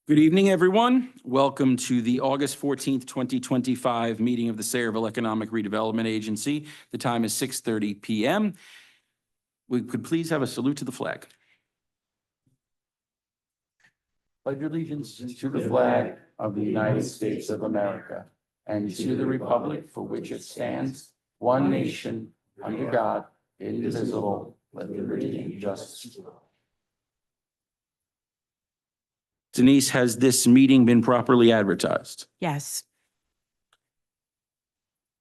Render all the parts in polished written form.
Good evening, everyone. Welcome to the August 14th, 2025 meeting of the Sayreville Economic Redevelopment Agency. The time is 6:30 p.m. We could please have a salute to the flag. Pledge allegiance to the flag of the United States of America and to the republic for which it stands, one nation, under God, indivisible, with liberty and justice for all. Denise, has this meeting been properly advertised? Yes,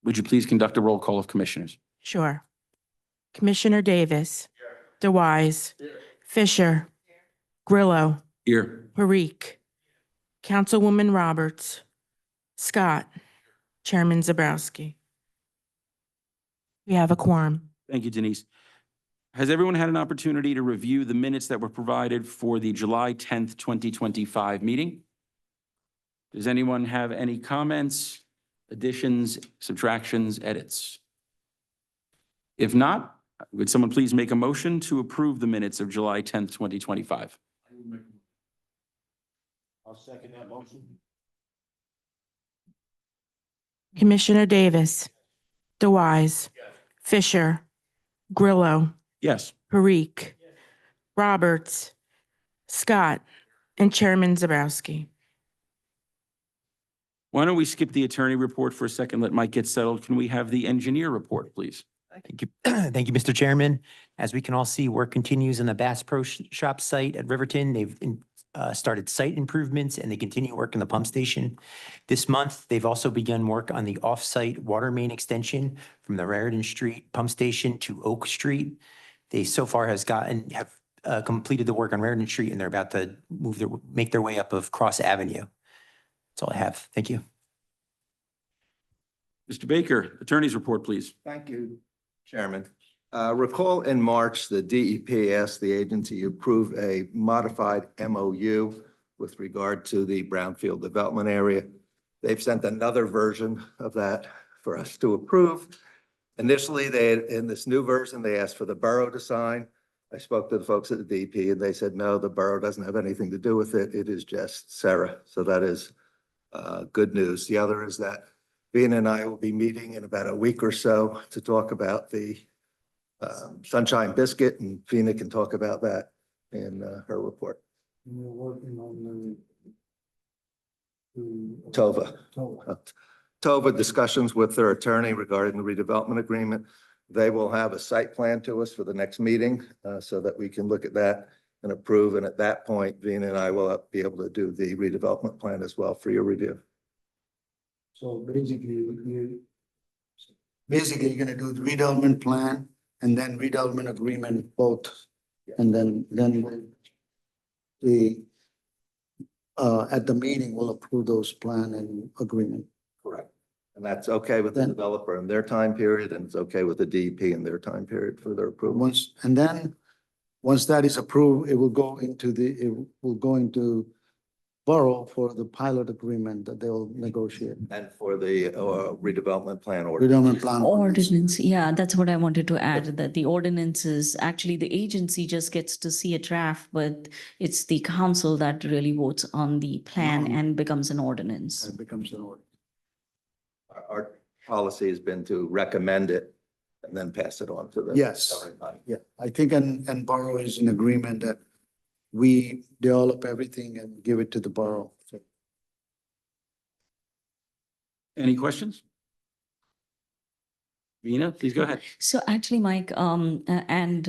Would you please conduct a roll call of commissioners? sure. Commissioner Davis. DeWise. Fisher. Grillo. Here. Parikh. Councilwoman Roberts. Scott. Chairman Zabrowski. We have a quorum. Thank you, Denise. Has everyone had an opportunity to review the minutes that were provided for the July 10th, 2025 meeting? Does anyone have any comments, additions, subtractions, edits? If not, would someone please make a motion to approve the minutes of July 10th, 2025? I'll second that motion. Commissioner Davis. DeWise. Fisher. Grillo. Yes. Parikh. Roberts. Scott. And Chairman Zabrowski. Why don't we skip the attorney report for a second, let Mike get settled? Can we have the engineer report, please? Thank you. Thank you, Mr. Chairman. As we can all see, work continues on the Bass Pro Shop site at Riverton. They've started site improvements and they continue work on the pump station. This month, they've also begun work on the off-site water main extension from the Raritan Street pump station to Oak Street. They so far have completed the work on Raritan Street and they're about to make their way up of Cross Avenue. That's all I have. Thank you. Mr. Baker, attorney's report, please. Thank you, Chairman. Recall in March, the DEP asked the agency to approve a modified MOU with regard to the brownfield development area. They've sent another version of that for us to approve. Initially, in this new version, they asked for the borough to sign. I spoke to the folks at the DEP and they said, no, the borough doesn't have anything to do with it. It is just Sarah. So that is good news. The other is that Vina and I will be meeting in about a week or so to talk about the Sunshine Biscuit, and Vina can talk about that in her report. We're working on the Tova discussions with their attorney regarding the redevelopment agreement. They will have a site plan to us for the next meeting so that we can look at that and approve. And at that point, Vina and I will be able to do the redevelopment plan as well for your review. So basically, you're gonna do the redevelopment plan and then redevelopment agreement both. And then the at the meeting, we'll approve those plan and agreement. Correct. And that's okay with the Then- developer in their time period, and it's okay with the DEP in their time period for their approval. Once that is approved, it will go into borough for the pilot agreement that they'll negotiate. And for the redevelopment plan order. Redevelopment plan. Ordinance, yeah, that's what I wanted to add, that the ordinances, actually, the agency just gets to see a draft, but it's the council that really votes on the plan and becomes an ordinance. It becomes an order. Our policy has been to recommend it and then pass it on to the. Yes. governing body. Yeah, I think and borough is in agreement that we develop everything and give it to the borough. So Any questions? Vina, please go ahead. So actually, Mike, and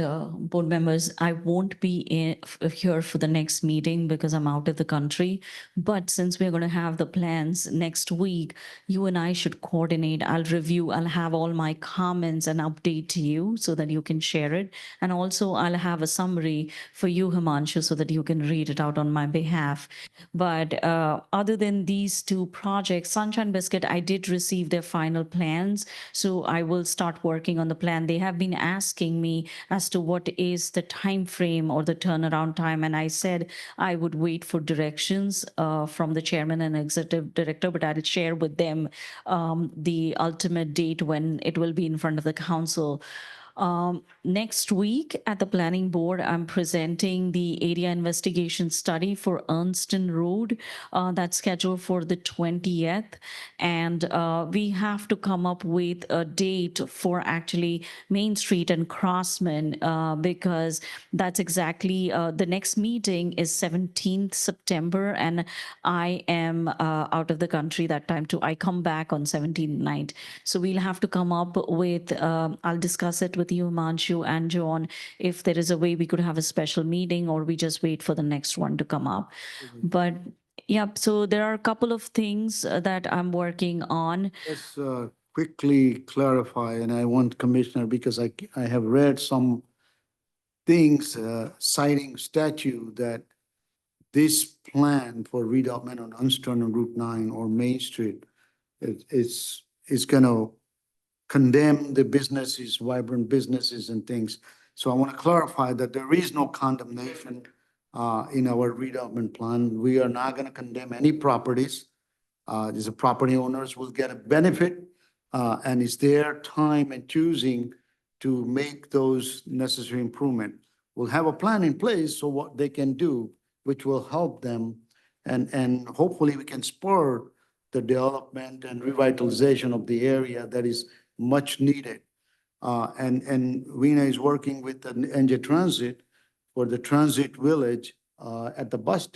board members, I won't be here for the next meeting because I'm out of the country. But since we're going to have the plans next week, you and I should coordinate. I'll review, I'll have all my comments and update to you so that you can share it. And also I'll have a summary for you, Himanshu, so that you can read it out on my behalf. But other than these two projects, Sunshine Biscuit, I did receive their final plans. So I will start working on the plan. They have been asking me as to what is the time frame or the turnaround time, and I said I would wait for directions from the chairman and executive director, but I'll share with them the ultimate date when it will be in front of the council. Next week at the planning board, I'm presenting the area investigation study for Ernston Road. That's scheduled for the 20th. And we have to come up with a date for actually Main Street and Crossman because that's exactly the next meeting is 17th September, and I am out of the country that time too. I come back on 17th night. So we'll have to come up with, I'll discuss it with you, Himanshu and John, if there is a way we could have a special meeting or we just wait for the next one to come up. But yep, so there are a couple of things that I'm working on. Let's quickly clarify, and I want Commissioner, because I have read some things citing statute that this plan for redevelopment on Unstern and Route 9 or Main Street is going to condemn the businesses, vibrant businesses and things. So I want to clarify that there is no condemnation in our redevelopment plan. We are not going to condemn any properties. These property owners will get a benefit, and it's their time and choosing to make those necessary improvement. We'll have a plan in place so what they can do, which will help them, and hopefully we can spur the development and revitalization of the area that is much needed. And Rena is working with the NJ Transit for the transit village at the bus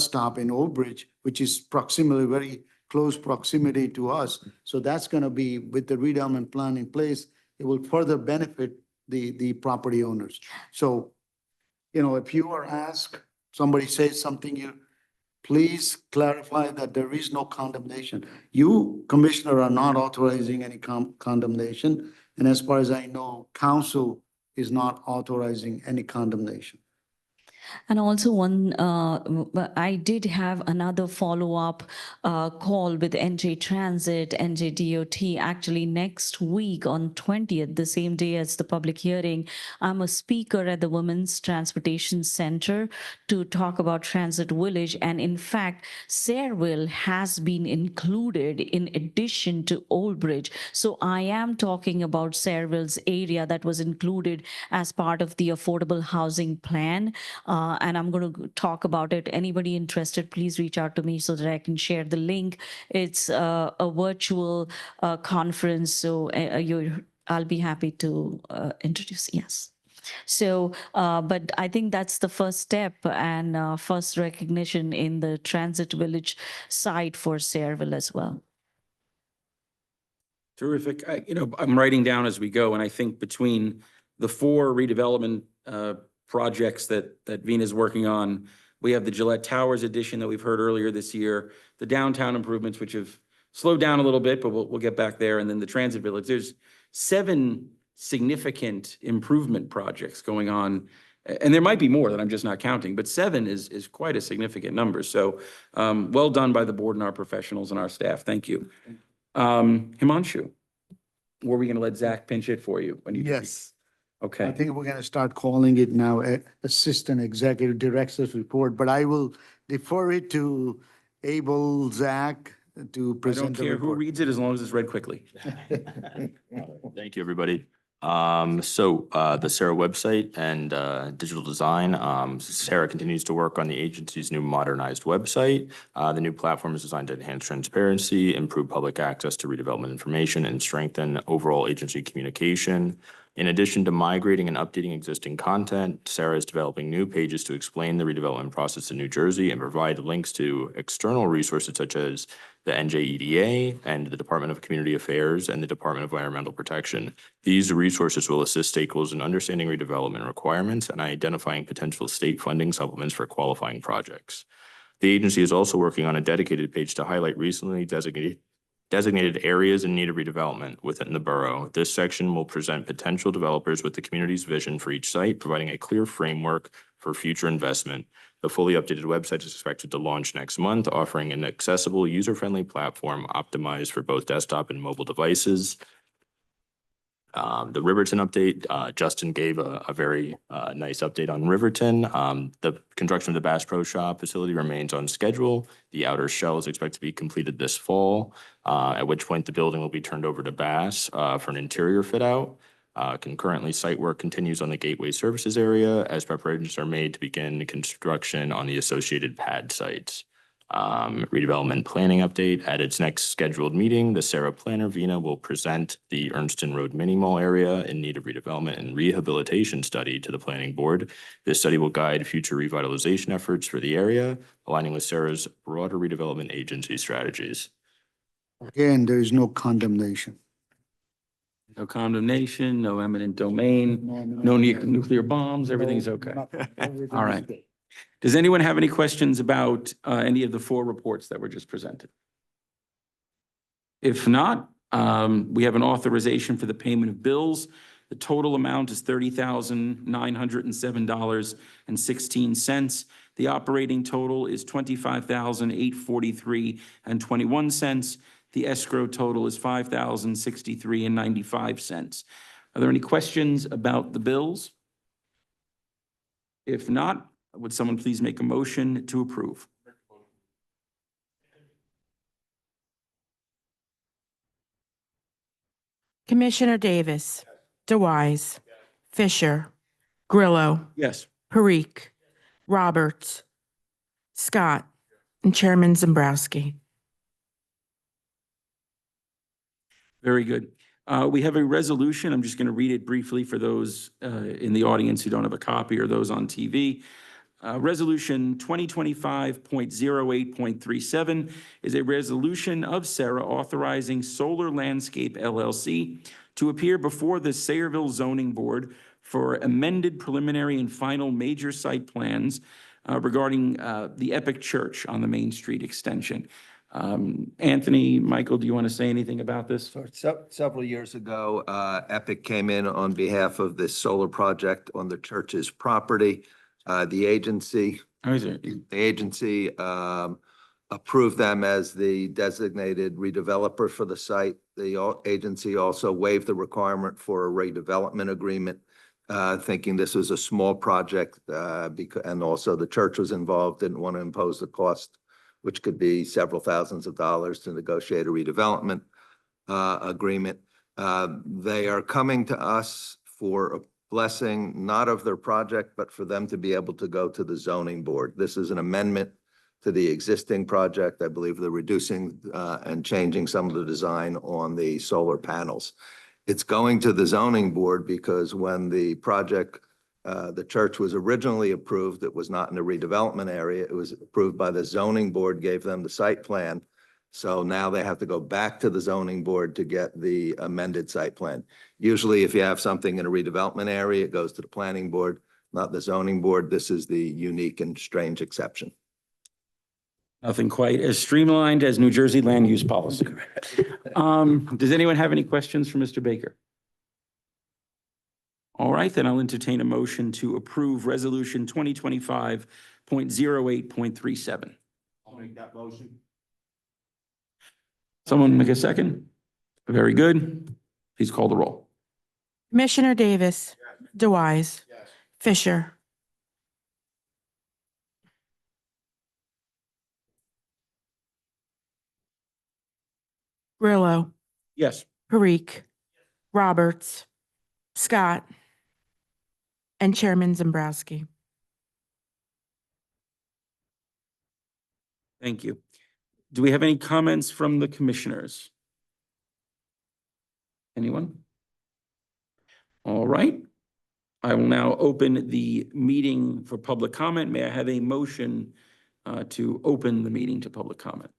stop in Old Bridge, which is very close proximity to us. So that's going to be, with the redevelopment plan in place, it will further benefit the property owners. So, if you are asked, somebody says something, please clarify that there is no condemnation. You, Commissioner, are not authorizing any condemnation. And as far as I know, council is not authorizing any condemnation. And also I did have another follow-up call with NJ Transit, NJ DOT, actually next week on 20th, the same day as the public hearing. I'm a speaker at the Women's Transportation Center to talk about Transit Village. And in fact, Sayreville has been included in addition to Old Bridge. So I am talking about Sayreville's area that was included as part of the affordable housing plan. And I'm going to talk about it. Anybody interested, please reach out to me so that I can share the link. It's a virtual conference, so I'll be happy to introduce. Yes. So, but I think that's the first step and first recognition in the Transit Village site for Sayreville as well. Terrific. I'm writing down as we go, and I think between the 4 redevelopment projects that Vena's working on, we have the Gillette Towers addition that we've heard earlier this year, the downtown improvements, which have slowed down a little bit, but we'll get back there, and then the Transit Village. There's 7 significant improvement projects going on, and there might be more that I'm just not counting, but 7 is quite a significant number. So well done by the board and our professionals and our staff. Thank you. Himanshu, were we going to let Zach pinch it for you? Yes. Okay. I think we're going to start calling it now Assistant Executive Director's Report, but I will defer it to able Zach to I present don't the care who report. reads it as long as it's read quickly. Thank you, everybody. The Sarah website and digital design, Sarah continues to work on the agency's new modernized website. The new platform is designed to enhance transparency, improve public access to redevelopment information, and strengthen overall agency communication. In addition to migrating and updating existing content, Sarah is developing new pages to explain the redevelopment process in New Jersey and provide links to external resources such as the NJEDA and the Department of Community Affairs and the Department of Environmental Protection. These resources will assist stakeholders in understanding redevelopment requirements and identifying potential state funding supplements for qualifying projects. The agency is also working on a dedicated page to highlight recently designated areas in need of redevelopment within the borough. This section will present potential developers with the community's vision for each site, providing a clear framework for future investment. The fully updated website is expected to launch next month, offering an accessible, user-friendly platform optimized for both desktop and mobile devices. The Riverton update, Justin gave a very nice update on Riverton. The construction of the Bass Pro Shop facility remains on schedule. The outer shell is expected to be completed this fall, at which point the building will be turned over to Bass for an interior fit out. Concurrently, site work continues on the Gateway Services area as preparations are made to begin construction on the associated pad sites. Redevelopment planning update. At its next scheduled meeting, the Sarah Planner Vina will present the Ernston Road Mini Mall area in need of redevelopment and rehabilitation study to the planning board. This study will guide future revitalization efforts for the area, aligning with Sarah's broader redevelopment agency strategies. Again, there is no condemnation. No condemnation, no eminent domain, no nuclear bombs, everything's okay. All right. Does anyone have any questions about any of the four reports that were just presented? If not, we have an authorization for the payment of bills. The total amount is $30,907.16. The operating total is $25,843.21. The escrow total is $5,063.95. Are there any questions about the bills? If not, would someone please make a motion to approve? Commissioner Davis, DeWise, Fisher, Grillo, Yes. Parikh, Roberts, Scott, and Chairman Zambrowski. Very good. We have a resolution. I'm just going to read it briefly for those in the audience who don't have a copy or those on TV. Resolution 2025.08.37 is a resolution of Sarah authorizing Solar Landscape LLC to appear before the Sayreville Zoning Board for amended preliminary and final major site plans regarding the Epic Church on the Main Street extension. Anthony, Michael, do you want to say anything about this? Several years ago, Epic came in on behalf of this solar project on the church's property. The agency approved them as the designated redeveloper for the site. The agency also waived the requirement for a redevelopment agreement, thinking this was a small project, and also the church was involved, didn't want to impose the cost, which could be several thousands of dollars to negotiate a redevelopment agreement. They are coming to us for a blessing, not of their project, but for them to be able to go to the zoning board. This is an amendment to the existing project. I believe they're reducing and changing some of the design on the solar panels. It's going to the zoning board because when the project, the church was originally approved, it was not in the redevelopment area. It was approved by the zoning board, gave them the site plan. So now they have to go back to the zoning board to get the amended site plan. Usually if you have something in a redevelopment area, it goes to the planning board, not the zoning board. This is the unique and strange exception. Nothing quite as streamlined as New Jersey land use policy. Does anyone have any questions for Mr. Baker? All right, then I'll entertain a motion to approve Resolution 2025.08.37. I'll make that motion. Someone make a second? Very good. Please call the roll. Commissioner Davis, DeWise, Yes. Fisher, Grillo, Yes. Parikh, Roberts, Scott, and Chairman Zambrowski. Thank you. Do we have any comments from the commissioners? Anyone? All right. I will now open the meeting for public comment. May I have a motion to open the meeting to public comment?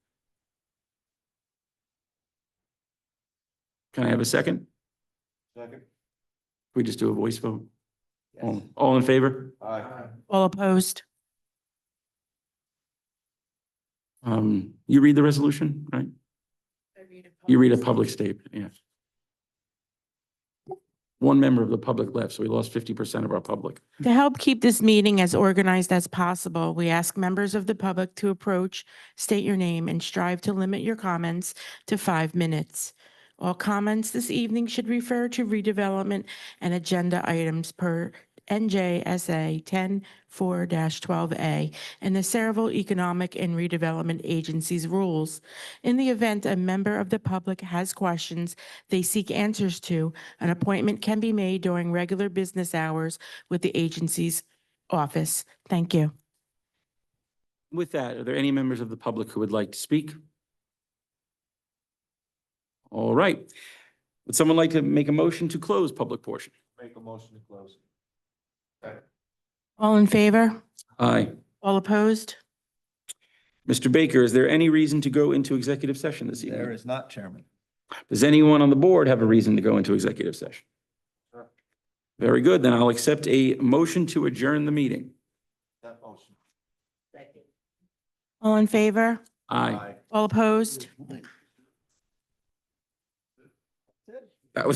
Can I have a second? Second. We just do a voice vote? All in favor? Aye. All opposed? You read the resolution, right? You read a public statement, yeah. One member of the public left, so we lost 50% of our public. To help keep this meeting as organized as possible, we ask members of the public to approach, state your name, and strive to limit your comments to 5 minutes. All comments this evening should refer to redevelopment and agenda items per NJSA 10-4-12A and the Sayreville Economic and Redevelopment Agency's rules. In the event a member of the public has questions they seek answers to, an appointment can be made during regular business hours with the agency's office. Thank you. With that, are there any members of the public who would like to speak? All right. Would someone like to make a motion to close public portion? Make a motion to close. All in favor? Aye. All opposed? Mr. Baker, is there any reason to go into executive session this evening? There is not, Chairman. Does anyone on the board have a reason to go into executive session? Sure. Very good, then I'll accept a motion to adjourn the meeting. That motion. All in favor? Aye. All opposed? That was the